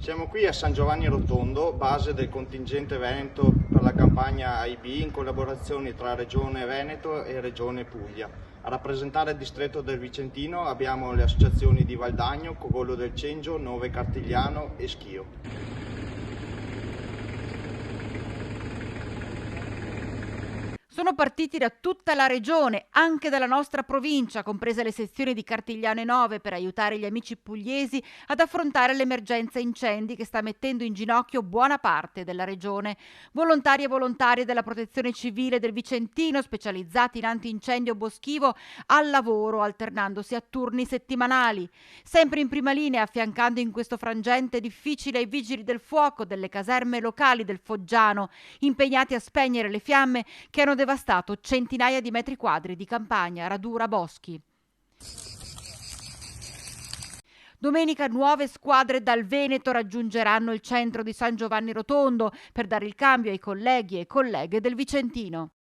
Siamo qui a San Giovanni Rotondo, base del contingente Veneto per la campagna AIB in collaborazione tra Regione Veneto e Regione Puglia. A rappresentare il distretto del Vicentino abbiamo le associazioni di Valdagno, Cogollo del Cengio, Nove Cartigliano e Schio. Sono partiti da tutta la regione, anche dalla nostra provincia, comprese le sezioni di Cartigliano e Nove, per aiutare gli amici pugliesi ad affrontare l'emergenza incendi che sta mettendo in ginocchio buona parte della regione. Volontari e volontarie della Protezione Civile del Vicentino, specializzati in antincendio boschivo, al lavoro, alternandosi a turni settimanali. Sempre in prima linea, affiancando in questo frangente difficile i vigili del fuoco delle caserme locali del Foggiano, impegnati a spegnere le fiamme che hanno devastato centinaia di metri quadri di campagna, radura, boschi. Domenica nuove squadre dal Veneto raggiungeranno il centro di San Giovanni Rotondo per dare il cambio ai colleghi e colleghe del Vicentino.